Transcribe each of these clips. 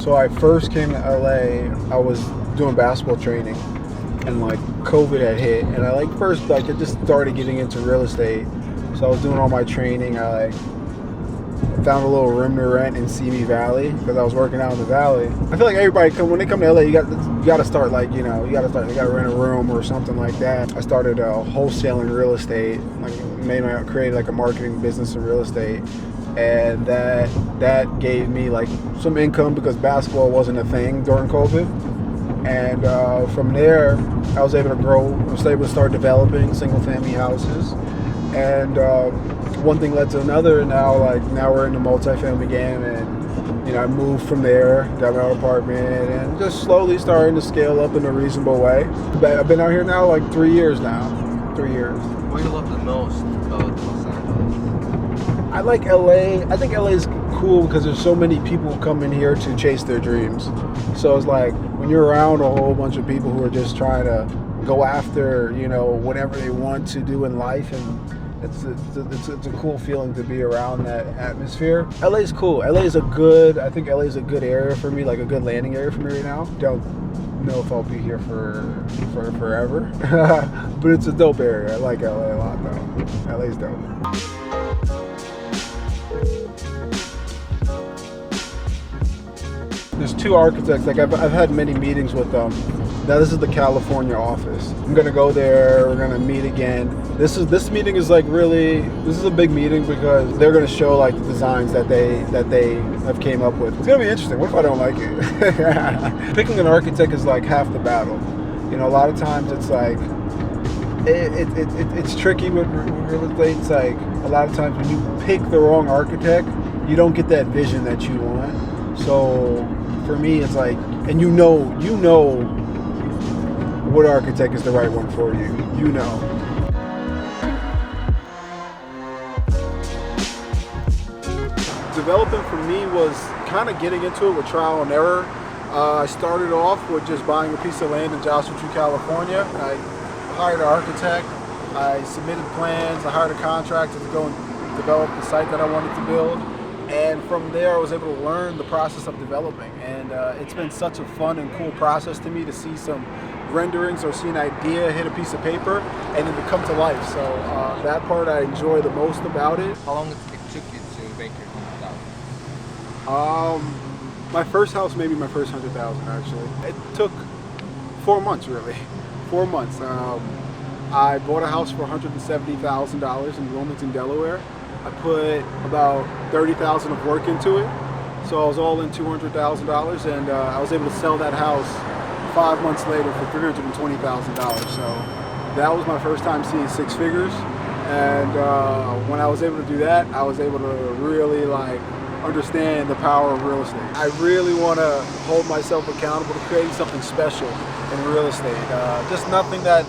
So I first came to LA, I was doing basketball training and like COVID had hit and I just started getting into real estate. So I was doing all my training. I found a little room to rent in Simi Valley because I was working out in the valley. I feel like everybody when they come to LA, you got to start you got to rent a room or something like that. I started wholesaling real estate, created like a marketing business in real estate, and that gave me like some income because basketball wasn't a thing during COVID. And from there, I was able to grow. I was able to start developing single-family houses, and one thing led to another. Now we're in the multifamily game, and I moved from there, got my own apartment, and just slowly starting to scale up in a reasonable way. But I've been out here now like 3 years now. 3 years. What do you love the most about Los Angeles? I like LA. I think LA is cool because there's so many people coming here to chase their dreams. So it's like when you're around a whole bunch of people who are just trying to go after, whatever they want to do in life, and it's a cool feeling to be around that atmosphere. LA is cool. I think LA is a good area for me, like a good landing area for me right now. Don't know if I'll be here for forever, but it's a dope area. I like LA a lot though. LA's dope. There's two architects. Like I've had many meetings with them. Now this is the California office. I'm gonna go there. We're gonna meet again. This meeting is like this is a big meeting because they're gonna show like the designs that they have came up with. It's gonna be interesting. What if I don't like it? Picking an architect is like half the battle. A lot of times it's like it's tricky with real estate. It's like a lot of times when you pick the wrong architect, you don't get that vision that you want. So for me, it's like, and you know what architect is the right one for you. Developing for me was kind of getting into it with trial and error. I started off with just buying a piece of land in Joshua Tree, California. I hired an architect. I submitted plans. I hired a contractor to go and develop the site that I wanted to build. And from there, I was able to learn the process of developing. And it's been such a fun and cool process to me to see some renderings or see an idea hit a piece of paper and then to come to life. So that part I enjoy the most about it. How long it took you to make your house? My first house, maybe my first 100,000 actually. It took 4 months really, 4 months. I bought a house for $170,000 in Wilmington, Delaware. I put about $30,000 of work into it, so I was all in $200,000, and I was able to sell that house 5 months later for $320,000. So that was my first time seeing six figures, and when I was able to do that, I was able to really understand the power of real estate. I really want to hold myself accountable to creating something special in real estate. Just nothing that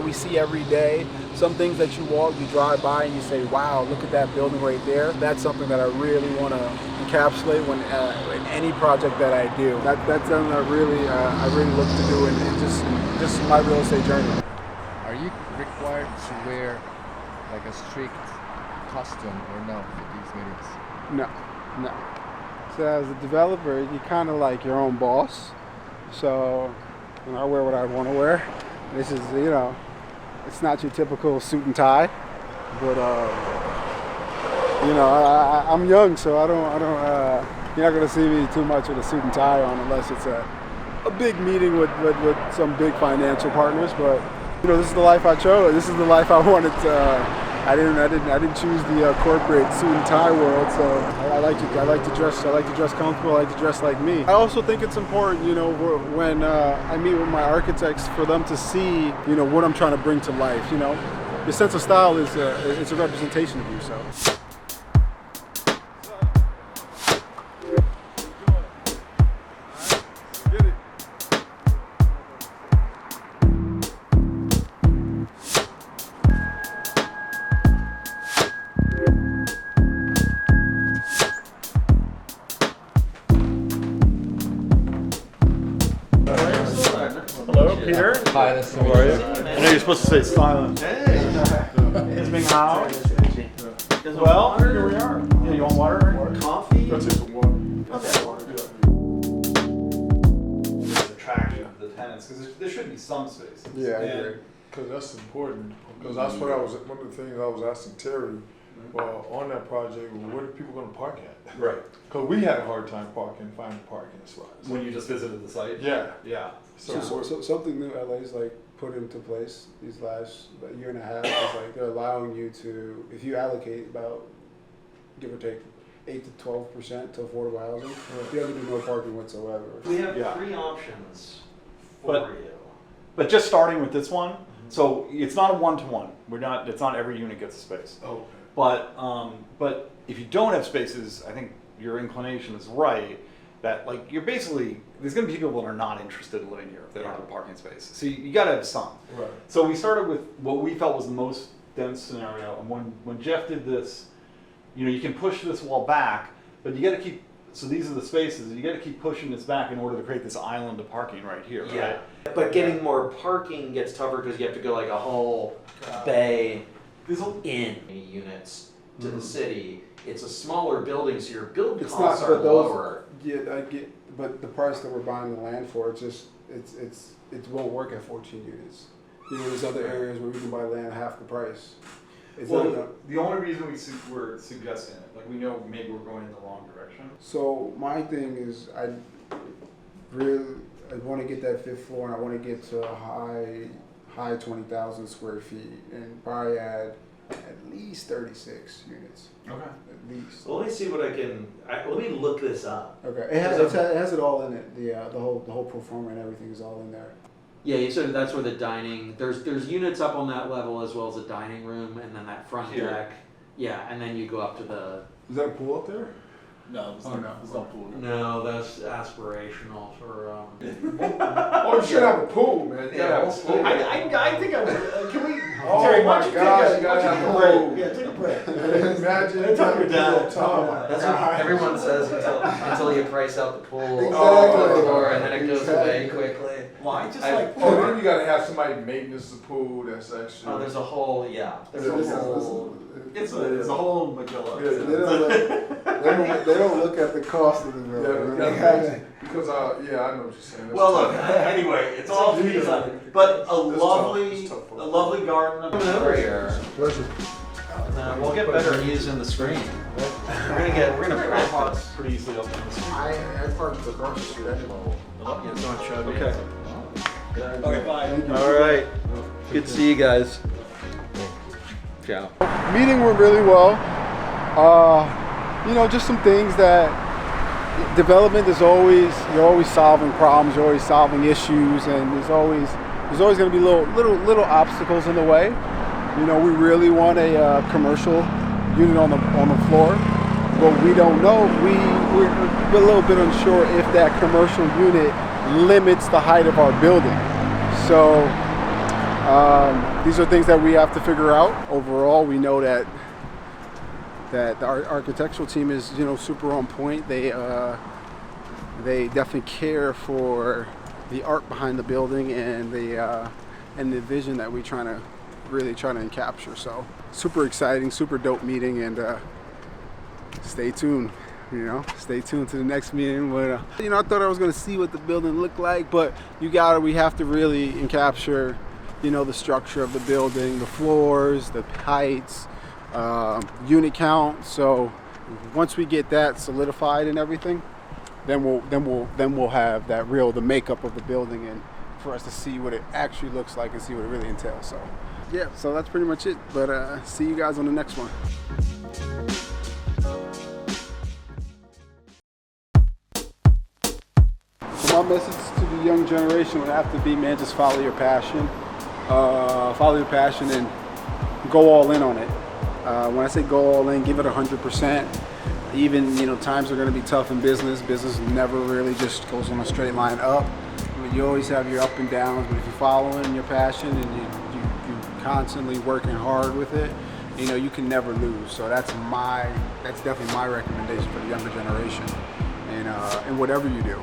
we see every day. Some things that you drive by and you say, wow, look at that building right there. That's something that I really want to encapsulate when in any project that I do. That's something I really look to do in just my real estate journey. Are you required to wear like a strict costume or no for these meetings? No. So as a developer, you're kind of like your own boss. So I wear what I want to wear. This is, it's not your typical suit and tie, but I'm young, so I don't. You're not gonna see me too much with a suit and tie on unless it's a big meeting with some big financial partners. But this is the life I chose. This is the life I wanted. I didn't choose the corporate suit and tie world. So I like to dress. I like to dress comfortable. I like to dress like me. I also think it's important, when I meet with my architects, for them to see, what I'm trying to bring to life. Your sense of style is a representation of you. So. Hello, Peter. Hi, nice to meet How are you? you. I know you're supposed to say silent. Hey! It's Ming Hao. Well, here we are. Yeah, you want water? Coffee? Go take some water. Okay. some spaces. Yeah, I And- agree. Because that's important. Because that's what one of the things I was asking Terry on that project. Where are people going to park at? Right. Because we had a hard time finding parking spots. When you just visited the site? Yeah. Yeah. So, So something new LA's like put into place these last year and a half is like they're allowing you to, if you allocate about, give or take, 8 to 12% to affordable housing, you have to do no parking whatsoever. We have Yeah. 3 options for But- you. But just starting with this one, so it's not a one-to-one. It's not every unit gets a space. okay. But if you don't have spaces, I think your inclination is right. That like you're basically there's going to be people that are not interested in living here if they don't have a parking space. So you got to have some. Right. So we started with what we felt was the most dense scenario. And when Jeff did this, you can push this wall back, but you got to keep. So these are the spaces. You got to keep pushing this back in order to create this island of parking right here. Yeah. Right? But getting more parking gets tougher because you have to go like a whole bay in units to the city. It's a smaller building, so your build It's costs not, are but those, lower. yeah, I get, but the price that we're buying the land for, it won't work at 14 units. There's other areas where we can buy land half the price. It's not gonna, The only reason we're suggesting it, like we know maybe we're going in the wrong direction. so my thing is, I want to get that 5th floor, and I want to get to a high 20,000 square feet, and probably add at least 36 units, Okay. at least. So let me see what let me look this up. Okay, it has it all in it. The whole pro forma and everything is all in there. Yeah, you said that's where the dining. There's units up on that level as well as a dining room, and then that front Here. deck. Yeah, and then you go up to the. Is that a pool up there? No, it's not pool. No, that's aspirational for. Oh, you should have a pool, man. You gotta have a pool. I think I would. Can we? Oh Terry, why my don't you gosh, take you gotta have a break? pool. Yeah, take a break. Imagine It's up your dad. That's what everyone says until you price out the pool Exactly. and then it goes away quickly. Why? Just I- like. Oh, then you gotta have somebody maintenance the pool. That's extra. Oh, there's a whole There's a whole. It's a whole Magilla. They don't look at the cost of the building. Because I know what you're saying. That's Well, look. tough. Anyway, it's all feasible, but a It's lovely, tough for a lovely garden. Over here. Pleasure. We'll get better at using the screen. We're gonna practice. Pretty easily up on the street. I parked across the street. Okay. Okay, bye. All right. Good to see you guys. Ciao. Meeting went really well. Just some things that development is you're always solving problems, you're always solving issues, and there's always going to be little obstacles in the way. We really want a commercial unit on the floor, but we don't know. We're a little bit unsure if that commercial unit limits the height of our building. So these are things that we have to figure out. Overall, we know that our architectural team is super on point. They definitely care for the art behind the building and the vision that we really trying to capture. So super exciting, super dope meeting, and stay tuned. Stay tuned to the next meeting. But I thought I was going to see what the building looked like, but we have to really capture the structure of the building, the floors, the heights, unit count. So once we get that solidified and everything, then we'll have the makeup of the building, and for us to see what it actually looks like and see what it really entails. So yeah, so that's pretty much it. But see you guys on the next one. So my message to the young generation would have to be, man, just follow your passion. And go all in on it. When I say go all in, give it 100%. Even, times are going to be tough in business. Business never really just goes on a straight line up. You always have your up and downs, but if you're following your passion and you're constantly working hard with it, you can never lose. So that's definitely my recommendation for the younger generation. And whatever you do,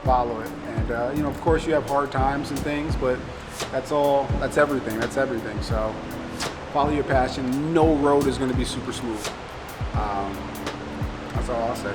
follow it. And of course you have hard times and things, but that's everything. So follow your passion. No road is going to be super smooth. That's all I'll say.